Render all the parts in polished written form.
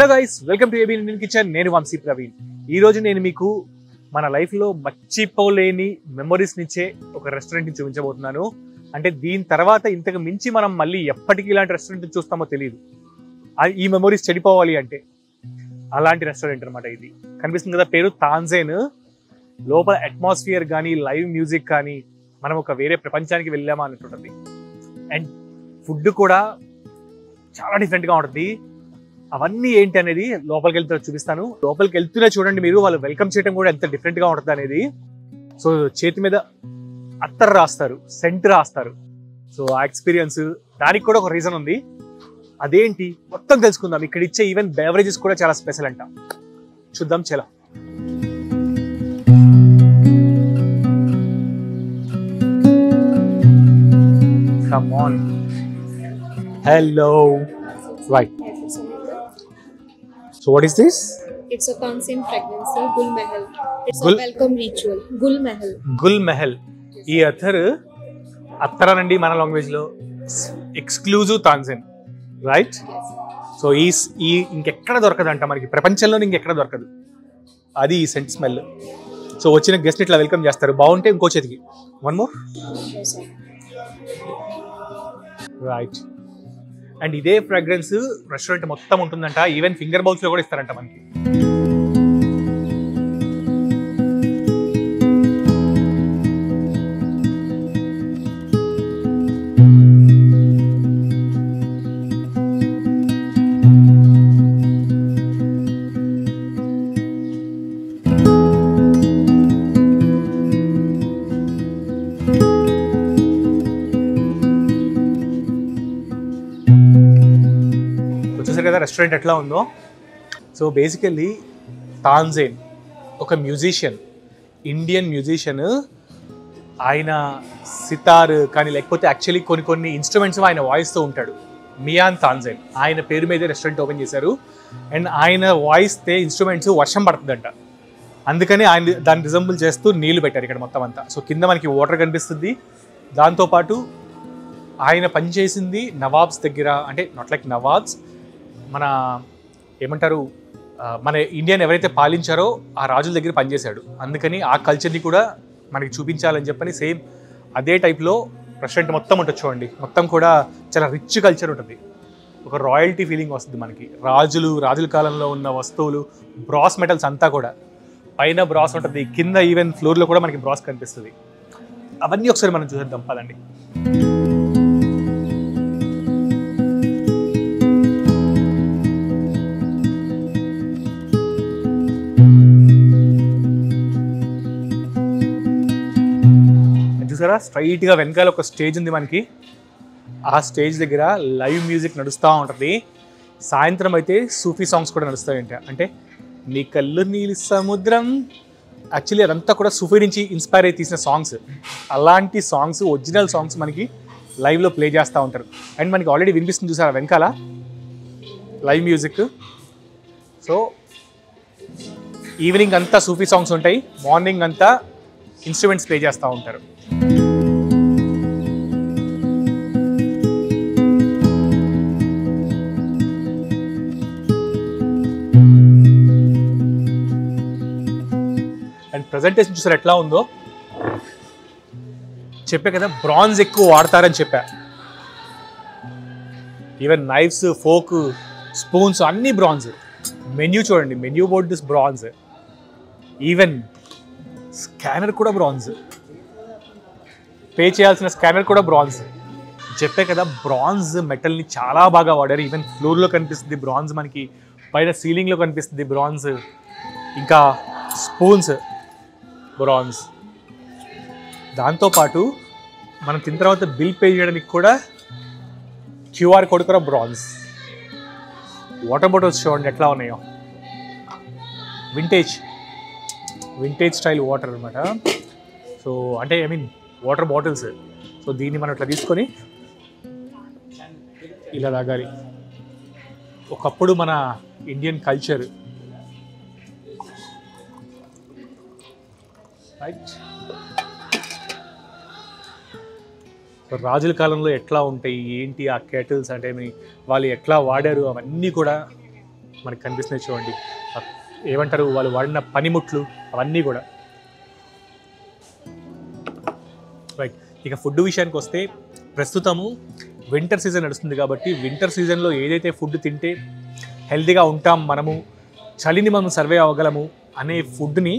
Hello guys, welcome to AB Indian kitchen. నేను వంశీ ప్రవీణ్. ఈ రోజు నేను మీకు మన లైఫ్లో మర్చిపోలేని మెమొరీస్ నిచ్చే ఒక రెస్టారెంట్ని చూపించబోతున్నాను. అంటే దీని తర్వాత ఇంతకు మించి మనం మళ్ళీ ఎప్పటికీ ఇలాంటి రెస్టారెంట్ చూస్తామో తెలియదు. ఈ మెమొరీస్ చెడిపోవాలి అంటే అలాంటి రెస్టారెంట్ అనమాట. ఇది కనిపిస్తుంది కదా, పేరు తాంజేన్. లోపల అట్మాస్ఫియర్ కానీ లైవ్ మ్యూజిక్ కానీ మనం ఒక వేరే ప్రపంచానికి వెళ్ళామా అన్నట్టుంటుంది. అండ్ ఫుడ్ కూడా చాలా డిఫరెంట్గా ఉంటుంది. అవన్నీ ఏంటి అనేది లోపలికి వెళ్తే చూపిస్తాను. లోపలికి వెళ్తూనే చూడండి మీరు, వాళ్ళు వెల్కమ్ చేయడం కూడా ఎంత డిఫరెంట్గా ఉంటుంది అనేది. సో చేతి మీద అత్తర్ రాస్తారు, సెంట్ రాస్తారు. సో ఆ ఎక్స్పీరియన్స్, దానికి కూడా ఒక రీజన్ ఉంది. అదేంటి మొత్తం తెలుసుకుందాం. ఇక్కడ ఇచ్చే ఈవెన్ బెవరేజెస్ కూడా చాలా స్పెషల్ అంట. చూద్దాం చలో. Come on. Hello. Right. So what is this? It's a Tanzin fragrance, Gul Mahal. It's a welcome ritual. Gul Mahal. Gul Mahal. ఈ అత్తరానండి మన లాంగ్వేజ్ లో ఎక్స్క్లూజివ్ తాంజేన్, రైట్? సో ఈ ఇంకెక్కడ దొరకదంట మనకి, ప్రపంచంలో ఇంకెక్కడ దొరకదు. అది ఈ సెంట్ స్మెల్. సో వచ్చిన గెస్ట్ ఇట్లా వెల్కమ్ చేస్తారు. బాగుంటే ఇంకో చేతికి వన్ మోర్, రైట్? అండ్ ఇదే ఫ్రాగ్రెన్స్ రెస్టారెంట్ మొత్తం ఉంటుందంట. ఈవెన్ ఫింగర్ బౌల్స్ లో కూడా ఇస్తారంట మనకి. చూసారు కదా రెస్టారెంట్ ఎట్లా ఉందో. సో బేసికల్లీ తాంజేన్ ఒక మ్యూజిషియన్, ఇండియన్ మ్యూజిషియన్. ఆయన సితార్ కానీ లేకపోతే యాక్చువల్లీ కొన్ని ఇన్స్ట్రుమెంట్స్ ఆయన వాయిస్తో ఉంటాడు. మియాన్ తాంజేన్ ఆయన పేరు మీద రెస్టారెంట్ ఓపెన్ చేశారు. అండ్ ఆయన వాయిస్తే ఇన్స్ట్రుమెంట్స్ వర్షం పడుతుందంట. అందుకని ఆయన దాన్ని రిజంబుల్ చేస్తూ నీళ్లు పెట్టారు ఇక్కడ మొత్తం అంతా. సో కింద మనకి వాటర్ కనిపిస్తుంది. దాంతోపాటు ఆయన పనిచేసింది నవాబ్స్ దగ్గర, అంటే నాట్ లైక్ నవాబ్స్, మన ఏమంటారు, మన ఇండియాని ఎవరైతే పాలించారో ఆ రాజుల దగ్గర పనిచేశాడు. అందుకని ఆ కల్చర్ని కూడా మనకి చూపించాలని చెప్పని సేమ్ అదే టైప్లో రెస్టారెంట్ మొత్తం ఉంటుంది. చూడండి, మొత్తం కూడా చాలా రిచ్ కల్చర్ ఉంటుంది. ఒక రాయల్టీ ఫీలింగ్ వస్తుంది మనకి. రాజుల కాలంలో ఉన్న వస్తువులు, బ్రాస్ మెటల్స్ అంతా కూడా. పైన బ్రాస్ ఉంటుంది, కింద ఈవెన్ ఫ్లోర్లో కూడా మనకి బ్రాస్ కనిపిస్తుంది. అవన్నీ ఒకసారి మనం చూసేద్దాం పదండి. చూసారా, స్ట్రైట్గా వెనకాల ఒక స్టేజ్ ఉంది మనకి. ఆ స్టేజ్ దగ్గర లైవ్ మ్యూజిక్ నడుస్తూ ఉంటుంది. సాయంత్రం అయితే సూఫీ సాంగ్స్ కూడా నడుస్తాయంట. అంటే నీ కళ్ళు నీలి సముద్రం, యాక్చువల్లీ అదంతా కూడా సూఫీ నుంచి ఇన్స్పైర్ అయి తీసిన సాంగ్స్. అలాంటి సాంగ్స్, ఒరిజినల్ సాంగ్స్ మనకి లైవ్లో ప్లే చేస్తూ ఉంటారు. అండ్ మనకి ఆల్రెడీ వినిపిస్తుంది చూసారా వెనకాల లైవ్ మ్యూజిక్. సో ఈవినింగ్ అంతా సూఫీ సాంగ్స్ ఉంటాయి, మార్నింగ్ అంతా ఇన్స్ట్రుమెంట్స్ ప్లే చేస్తూ ఉంటారు. అండ్ ప్రజెంటేషన్ చూసారు ఎట్లా ఉందో. చెప్పా కదా బ్రాంజ్ ఎక్కువ వాడతారని చెప్పా. ఈవెన్ నైఫ్స్, ఫోక్, స్పూన్స్ అన్నీ బ్రాంజ్. మెన్యూ చూడండి, menu board bronze. Even scanner కూడా బ్రాంజ్, పే చేయాల్సిన స్కానర్ కూడా బ్రాంజ్. చెప్పే కదా బ్రాంజ్ మెటల్ని చాలా బాగా వాడారు. ఈవెన్ ఫ్లోర్లో కనిపిస్తుంది బ్రాంజ్ మనకి, పైన సీలింగ్లో కనిపిస్తుంది బ్రాంజ్. ఇంకా స్పూన్స్ బ్రాంజ్. దాంతోపాటు మనం తిన్న తర్వాత బిల్ పే చేయడానికి కూడా క్యూఆర్ కోడ్ కూడా బ్రాంజ్. వాటర్ బాటిల్స్ చూడండి ఎట్లా ఉన్నాయో, వింటేజ్ స్టైల్ వాటర్ అనమాట. సో అంటే I mean water bottles. So దీన్ని మనం ఇట్లా తీసుకొని ఇలా తాగాలి. ఒకప్పుడు మన ఇండియన్ కల్చర్, రైట్? రాజుల కాలంలో ఎట్లా ఉంటాయి ఏంటి ఆ కేటిల్స్ అంటే వాళ్ళు ఎట్లా వాడారు అవన్నీ కూడా మనకు కనిపిస్తున్నాయి చూడండి, ఏమంటారు వాళ్ళు వాడిన పనిముట్లు అవన్నీ కూడా. రైట్, ఇక ఫుడ్ విషయానికి వస్తే ప్రస్తుతము వింటర్ సీజన్ నడుస్తుంది కాబట్టి వింటర్ సీజన్లో ఏదైతే ఫుడ్ తింటే హెల్తీగా ఉంటాం, మనము చలిని మనం సర్వే అవ్వగలము అనే ఫుడ్ని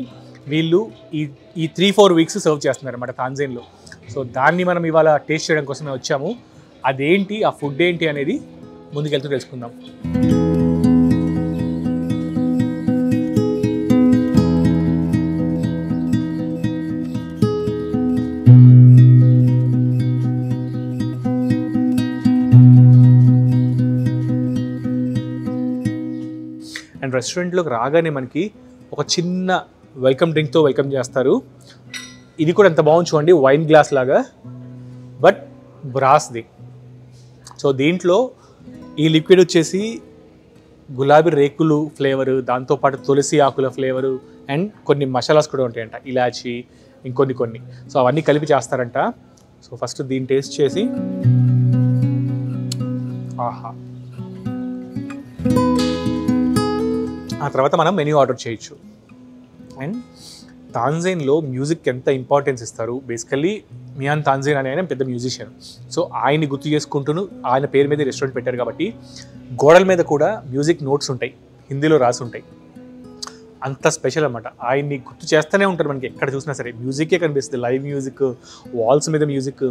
వీళ్ళు ఈ 3-4 వీక్స్ సర్వ్ చేస్తున్నారు అన్నమాట తాంజానియాలో. సో దాన్ని మనం ఇవాళ టేస్ట్ చేయడం కోసమే వచ్చాము. అదేంటి, ఆ ఫుడ్ ఏంటి అనేది ముందుకెళ్తూ తెలుసుకుందాం. అండ్ రెస్టారెంట్లోకి రాగానే మనకి ఒక చిన్న వెల్కమ్ డ్రింక్తో వెల్కమ్ చేస్తారు. ఇది కూడా ఎంత బాగుంది చూడండి, వైన్ గ్లాస్ లాగా, బట్ బ్రాస్ది. సో దీంట్లో ఈ లిక్విడ్ వచ్చేసి గులాబీ రేకులు ఫ్లేవరు, దాంతోపాటు తులసి ఆకుల ఫ్లేవరు అండ్ కొన్ని మసాలాస్ కూడా ఉంటాయంట, ఇలాచి ఇంకొన్ని. సో అవన్నీ కలిపి చేస్తారంట. సో ఫస్ట్ దీన్ని టేస్ట్ చేసి ఆహా, ఆ తర్వాత మనం మెనూ ఆర్డర్ చేయొచ్చు. అండ్ తాంజానియాలో మ్యూజిక్ ఎంత ఇంపార్టెన్స్ ఇస్తారు. బేసికల్లీ మియాన్ తాంజాన్ అనే ఆయన పెద్ద మ్యూజిషియన్. సో ఆయన్ని గుర్తు చేసుకుంటూ ఆయన పేరు మీద రెస్టారెంట్ పెట్టారు కాబట్టి గోడల మీద కూడా మ్యూజిక్ నోట్స్ ఉంటాయి, హిందీలో రాసి ఉంటాయి. అంత స్పెషల్ అన్నమాట. ఆయన్ని గుర్తు చేస్తూనే ఉంటారు, మనకి ఎక్కడ చూసినా సరే మ్యూజికే కనిపిస్తుంది, లైవ్ మ్యూజిక్, వాల్స్ మీద మ్యూజిక్.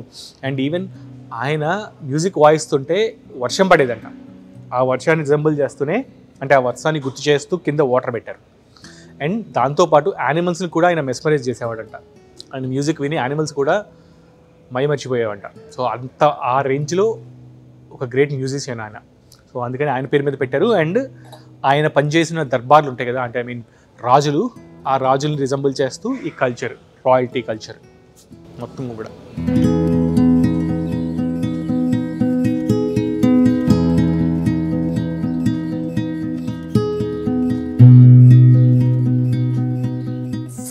అండ్ ఈవెన్ ఆయన మ్యూజిక్ వాయిస్తుంటే వర్షం పడేదంట. ఆ వర్షాన్ని రిజంబుల్ చేస్తూనే, అంటే ఆ వర్షాన్ని గుర్తు చేస్తూ కింద వాటర్ పెట్టారు. అండ్ దాంతోపాటు యానిమల్స్ని కూడా ఆయన మెస్మరైజ్ చేసేవాడంట. ఆయన మ్యూజిక్ విని యానిమల్స్ కూడా మైమర్చిపోయేవంట. సో అంత ఆ రేంజ్లో ఒక గ్రేట్ మ్యూజిషియన్ ఆయన. సో అందుకని ఆయన పేరు మీద పెట్టారు. అండ్ ఆయన పనిచేసిన దర్బార్లు ఉంటాయి కదా, అంటే ఐ మీన్ రాజులు, ఆ రాజుల్ని రిజంబుల్ చేస్తూ ఈ కల్చర్, రాయల్టీ కల్చర్ మొత్తం కూడా.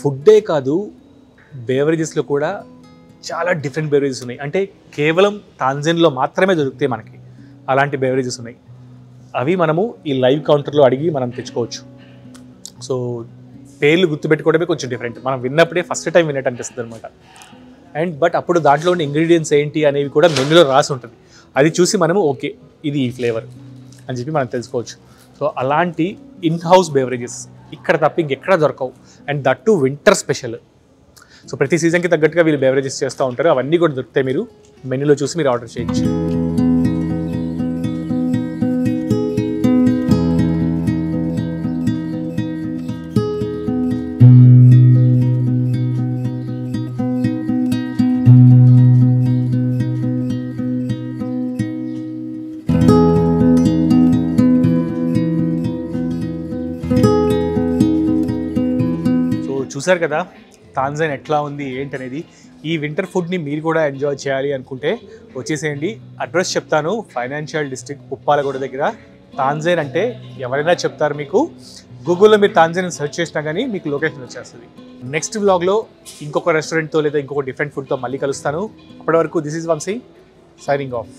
ఫుడ్డే కాదు, బేవరేజెస్లో కూడా చాలా డిఫరెంట్ బేవరేజెస్ ఉన్నాయి. అంటే కేవలం తాంజానియాలో మాత్రమే దొరుకుతాయి మనకి అలాంటి బేవరేజెస్ ఉన్నాయి. అవి మనము ఈ లైవ్ కౌంటర్లో అడిగి మనం తెచ్చుకోవచ్చు. సో పేర్లు గుర్తుపెట్టుకోవడమే కొంచెం డిఫరెంట్, మనం విన్నప్పుడే ఫస్ట్ టైం విన్నట్టు అనిపిస్తుంది అనమాట. అండ్ బట్ అప్పుడు దాంట్లో ఉన్న ఇంగ్రీడియంట్స్ ఏంటి అనేవి కూడా మెనూలో రాసి ఉంటుంది. అది చూసి మనము ఓకే ఇది ఈ ఫ్లేవర్ అని చెప్పి మనం తెలుసుకోవచ్చు. సో అలాంటి ఇన్ హౌస్ బేవరేజెస్ ఇక్కడ తప్ప ఇంకెక్కడ దొరకవు. And that to winter special. So ప్రతి సీజన్కి తగ్గట్టుగా వీళ్ళు బేవరేజెస్ చేస్తూ ఉంటారు. అవన్నీ కూడా దొరుకుతాయి, మీరు మెనూలో చూసి మీరు ఆర్డర్ చేయొచ్చు. చూసారు కదా తాంజానియా ఎట్లా ఉంది ఏంటనేది. ఈ వింటర్ ఫుడ్ని మీరు కూడా ఎంజాయ్ చేయాలి అనుకుంటే వచ్చేసేయండి. అడ్రస్ చెప్తాను, ఫైనాన్షియల్ డిస్ట్రిక్ట్ ఉప్పాలగూడ దగ్గర. తాంజానియా అంటే ఎవరైనా చెప్తారు మీకు. గూగుల్లో మీరు తాంజానియా సెర్చ్ చేసినా కానీ మీకు లొకేషన్ వచ్చేస్తుంది. నెక్స్ట్ వ్లాగ్లో ఇంకొక రెస్టారెంట్తో లేదా ఇంకొక డిఫరెంట్ ఫుడ్తో మళ్ళీ కలుస్తాను. అప్పటి వరకు this is Vamshi signing of.